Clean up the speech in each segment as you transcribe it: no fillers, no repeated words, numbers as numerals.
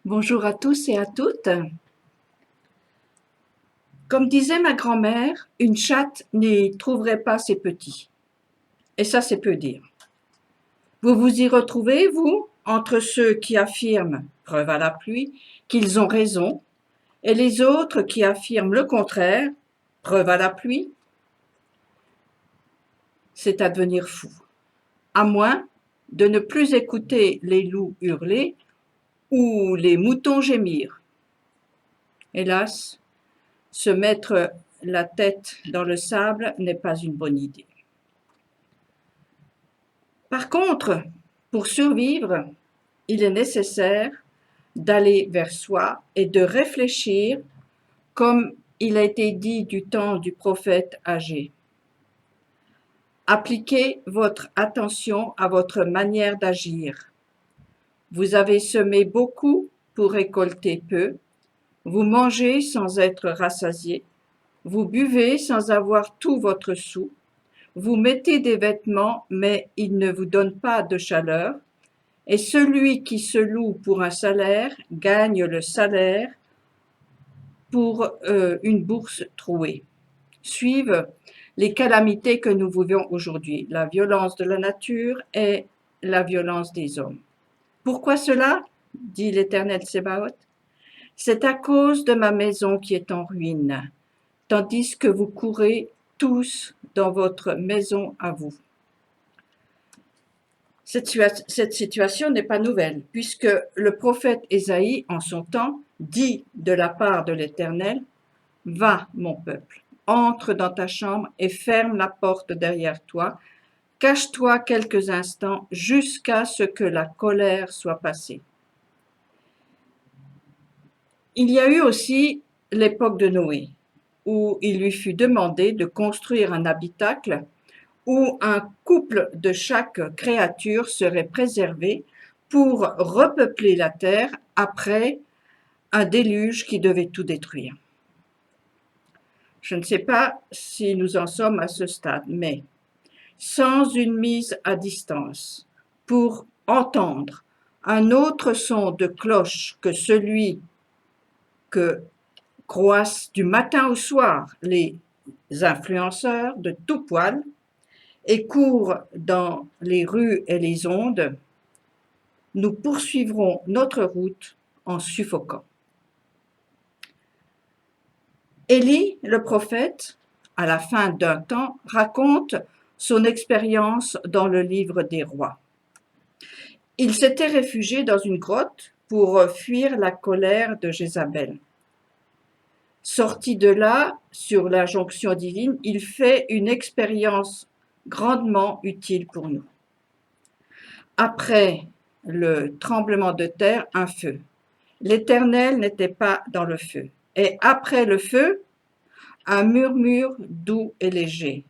Bonjour à tous et à toutes. Comme disait ma grand-mère, une chatte n'y trouverait pas ses petits. Et ça, c'est peu dire. Vous vous y retrouvez, vous, entre ceux qui affirment, preuve à la pluie, qu'ils ont raison, et les autres qui affirment le contraire, preuve à la pluie? C'est à devenir fou. À moins de ne plus écouter les loups hurler ou les moutons gémir. Hélas, se mettre la tête dans le sable n'est pas une bonne idée. Par contre, pour survivre, il est nécessaire d'aller vers soi et de réfléchir comme il a été dit du temps du prophète Agé. Appliquez votre attention à votre manière d'agir. Vous avez semé beaucoup pour récolter peu. Vous mangez sans être rassasié. Vous buvez sans avoir tout votre sou. Vous mettez des vêtements, mais ils ne vous donnent pas de chaleur. Et celui qui se loue pour un salaire gagne le salaire pour une bourse trouée. Suivent les calamités que nous vivons aujourd'hui, la violence de la nature et la violence des hommes. Pourquoi cela? Dit l'Éternel Sébaoth. C'est à cause de ma maison qui est en ruine, tandis que vous courez tous dans votre maison à vous. Cette situation n'est pas nouvelle, puisque le prophète Ésaïe, en son temps, dit de la part de l'Éternel, « Va, mon peuple, entre dans ta chambre et ferme la porte derrière toi, cache-toi quelques instants jusqu'à ce que la colère soit passée. » Il y a eu aussi l'époque de Noé, où il lui fut demandé de construire un habitacle où un couple de chaque créature serait préservé pour repeupler la terre après un déluge qui devait tout détruire. Je ne sais pas si nous en sommes à ce stade, mais sans une mise à distance pour entendre un autre son de cloche que celui que croissent du matin au soir les influenceurs de tout poil et courent dans les rues et les ondes, nous poursuivrons notre route en suffoquant. Élie, le prophète, à la fin d'un temps, raconte son expérience dans le livre des rois. Il s'était réfugié dans une grotte pour fuir la colère de Jézabel. Sorti de là, sur l'injonction divine, il fait une expérience grandement utile pour nous. Après le tremblement de terre, un feu. L'Éternel n'était pas dans le feu. Et après le feu, un murmure doux et léger.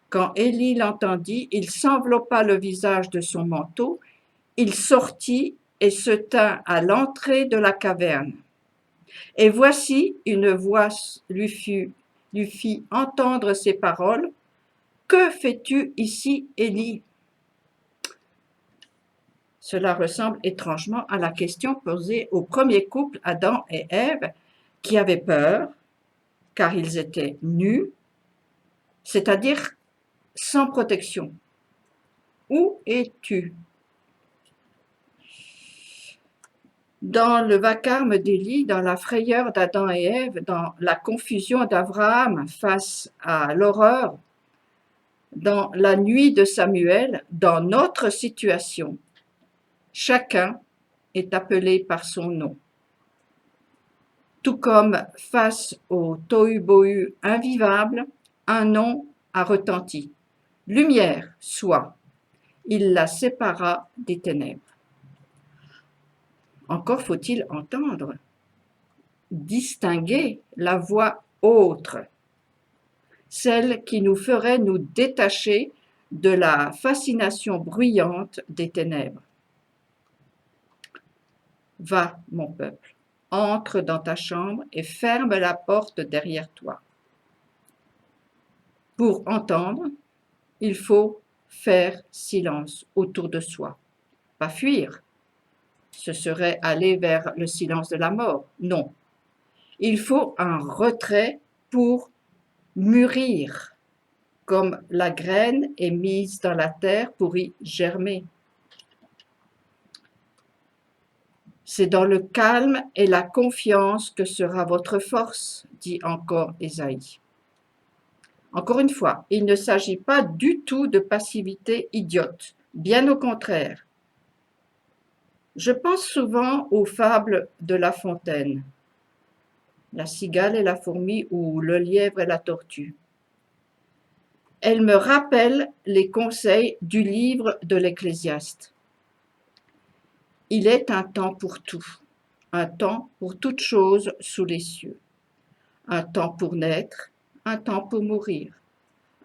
Quand Élie l'entendit, il s'enveloppa le visage de son manteau, il sortit et se tint à l'entrée de la caverne. Et voici une voix lui fit entendre ces paroles. « Que fais-tu ici, Élie ?» Cela ressemble étrangement à la question posée au premier couple, Adam et Ève, qui avaient peur, car ils étaient nus, c'est-à-dire sans protection. Où es-tu? Dans le vacarme d'Élie, dans la frayeur d'Adam et Ève, dans la confusion d'Abraham face à l'horreur, dans la nuit de Samuel, dans notre situation, chacun est appelé par son nom. Tout comme face au tohu-bohu invivable, un nom a retenti. Lumière soit. Il la sépara des ténèbres. Encore faut-il entendre, distinguer la voix autre, celle qui nous ferait nous détacher de la fascination bruyante des ténèbres. Va, mon peuple, entre dans ta chambre et ferme la porte derrière toi. Pour entendre, il faut faire silence autour de soi, pas fuir, Ce serait aller vers le silence de la mort. Non. Il faut un retrait pour mûrir, comme la graine est mise dans la terre pour y germer. C'est dans le calme et la confiance que sera votre force, dit encore Ésaïe. Encore une fois, il ne s'agit pas du tout de passivité idiote, bien au contraire. Je pense souvent aux fables de La Fontaine, la cigale et la fourmi ou le lièvre et la tortue. Elles me rappellent les conseils du livre de l'Ecclésiaste. Il est un temps pour tout, un temps pour toute chose sous les cieux, un temps pour naître, un temps pour mourir,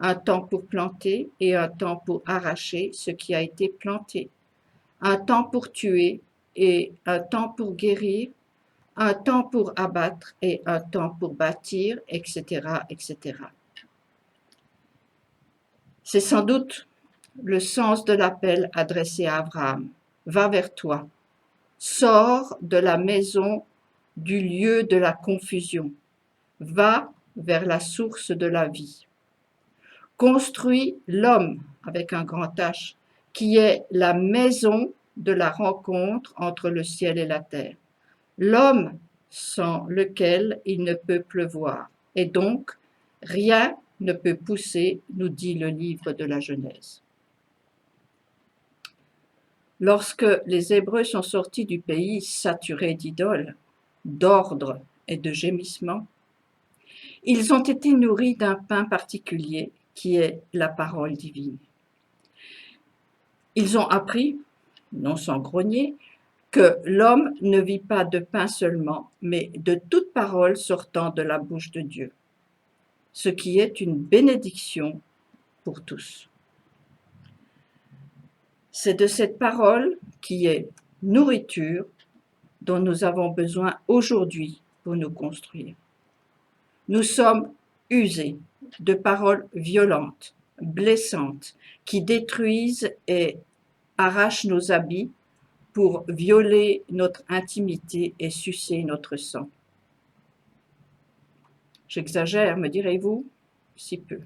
un temps pour planter et un temps pour arracher ce qui a été planté, un temps pour tuer et un temps pour guérir, un temps pour abattre et un temps pour bâtir, etc., etc. C'est sans doute le sens de l'appel adressé à Abraham. Va vers toi, sors de la maison du lieu de la confusion, va vers la source de la vie. Construis l'homme avec un grand H, qui est la maison de la rencontre entre le ciel et la terre. L'homme sans lequel il ne peut pleuvoir, et donc rien ne peut pousser, nous dit le livre de la Genèse. Lorsque les Hébreux sont sortis du pays saturé d'idoles, d'ordre et de gémissements, ils ont été nourris d'un pain particulier qui est la parole divine. Ils ont appris, non sans grogner, que l'homme ne vit pas de pain seulement, mais de toute parole sortant de la bouche de Dieu, ce qui est une bénédiction pour tous. C'est de cette parole qui est nourriture dont nous avons besoin aujourd'hui pour nous construire. Nous sommes usés de paroles violentes, blessantes, qui détruisent et arrachent nos habits pour violer notre intimité et sucer notre sang. J'exagère, me direz-vous? Si peu.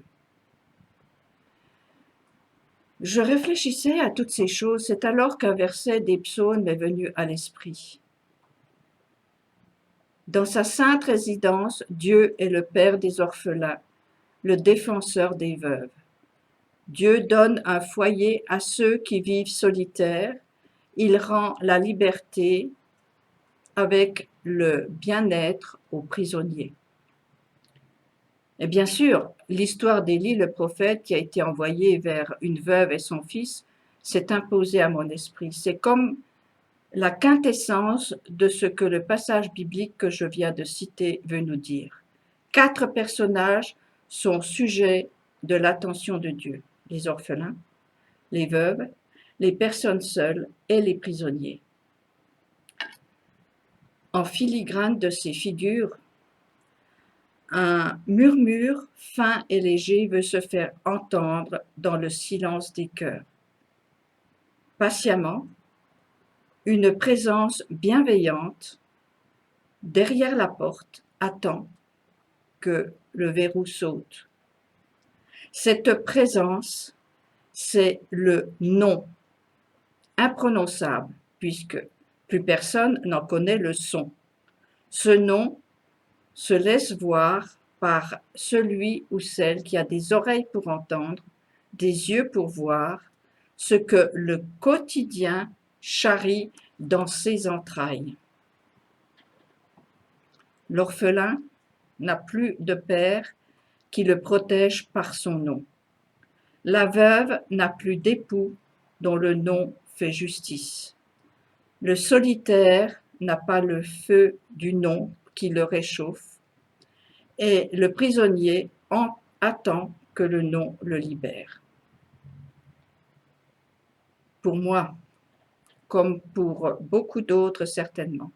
Je réfléchissais à toutes ces choses, c'est alors qu'un verset des psaumes m'est venu à l'esprit. Dans sa sainte résidence, Dieu est le Père des orphelins, le défenseur des veuves. Dieu donne un foyer à ceux qui vivent solitaires, il rend la liberté avec le bien-être aux prisonniers. Et bien sûr, l'histoire d'Élie, le prophète, qui a été envoyé vers une veuve et son fils, s'est imposée à mon esprit. C'est comme la quintessence de ce que le passage biblique que je viens de citer veut nous dire. 4 personnages sont sujets de l'attention de Dieu: les orphelins, les veuves, les personnes seules et les prisonniers. En filigrane de ces figures, un murmure fin et léger veut se faire entendre dans le silence des cœurs. Patiemment, une présence bienveillante, derrière la porte, attend que le verrou saute. Cette présence, c'est le nom, imprononçable, puisque plus personne n'en connaît le son. Ce nom se laisse voir par celui ou celle qui a des oreilles pour entendre, des yeux pour voir, ce que le quotidien charrie dans ses entrailles. L'orphelin n'a plus de père qui le protège par son nom. La veuve n'a plus d'époux dont le nom fait justice. Le solitaire n'a pas le feu du nom qui le réchauffe, et le prisonnier attend que le nom le libère. Pour moi, comme pour beaucoup d'autres certainement,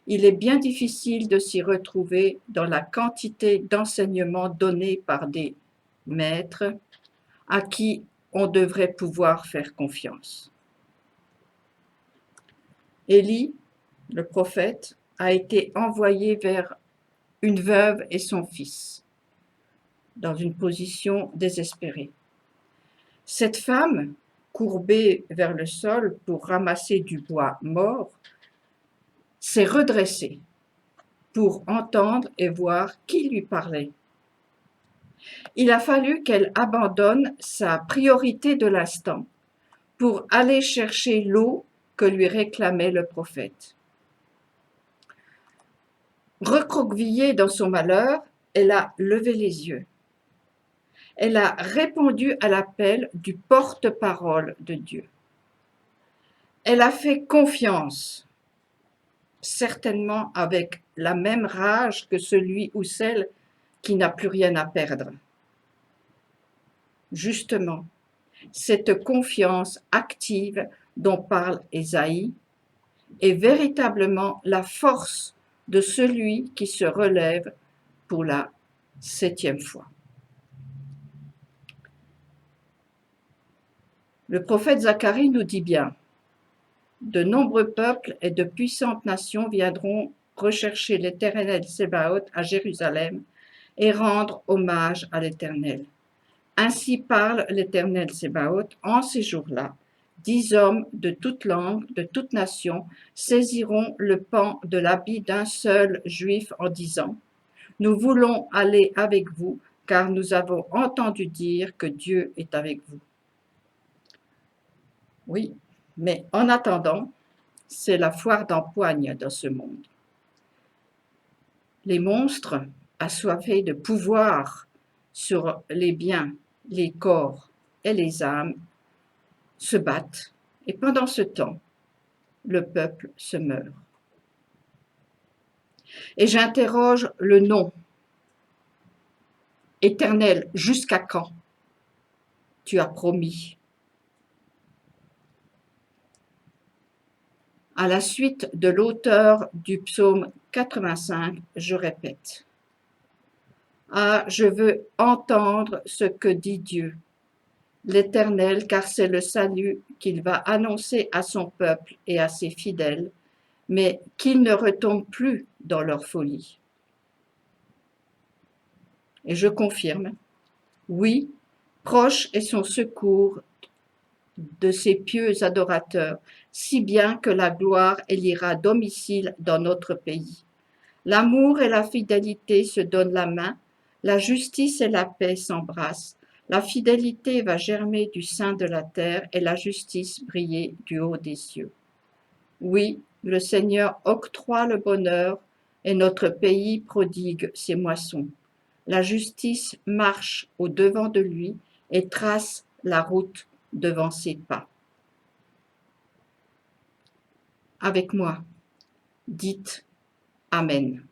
il est bien difficile de s'y retrouver dans la quantité d'enseignements donnés par des maîtres à qui on devrait pouvoir faire confiance. Élie, le prophète, a été envoyé vers une veuve et son fils, dans une position désespérée. Cette femme, courbée vers le sol pour ramasser du bois mort, s'est redressée pour entendre et voir qui lui parlait. Il a fallu qu'elle abandonne sa priorité de l'instant pour aller chercher l'eau que lui réclamait le prophète. Recroquevillée dans son malheur, elle a levé les yeux. Elle a répondu à l'appel du porte-parole de Dieu. Elle a fait confiance, certainement avec la même rage que celui ou celle qui n'a plus rien à perdre. Justement, cette confiance active dont parle Ésaïe est véritablement la force de celui qui se relève pour la 7e fois. Le prophète Zacharie nous dit bien: de nombreux peuples et de puissantes nations viendront rechercher l'Éternel Sébaoth à Jérusalem et rendre hommage à l'Éternel. Ainsi parle l'Éternel Sébaoth: en ces jours-là, 10 hommes de toute langue, de toute nation, saisiront le pan de l'habit d'un seul juif en disant: nous voulons aller avec vous, car nous avons entendu dire que Dieu est avec vous. Oui, mais en attendant, c'est la foire d'empoigne dans ce monde. Les monstres, assoiffés de pouvoir sur les biens, les corps et les âmes, se battent, et pendant ce temps, le peuple se meurt. Et j'interroge le nom. Éternel, jusqu'à quand tu as promis? À la suite de l'auteur du psaume 85, je répète: ah, je veux entendre ce que dit Dieu, l'Éternel, car c'est le salut qu'il va annoncer à son peuple et à ses fidèles, mais qu'ils ne retombent plus dans leur folie. Et je confirme, oui, proche est son secours de ses pieux adorateurs, si bien que la gloire élira domicile dans notre pays. L'amour et la fidélité se donnent la main, la justice et la paix s'embrassent. La fidélité va germer du sein de la terre et la justice briller du haut des cieux. Oui, le Seigneur octroie le bonheur et notre pays prodigue ses moissons. La justice marche au devant de lui et trace la route devant ses pas. Avec moi, dites Amen.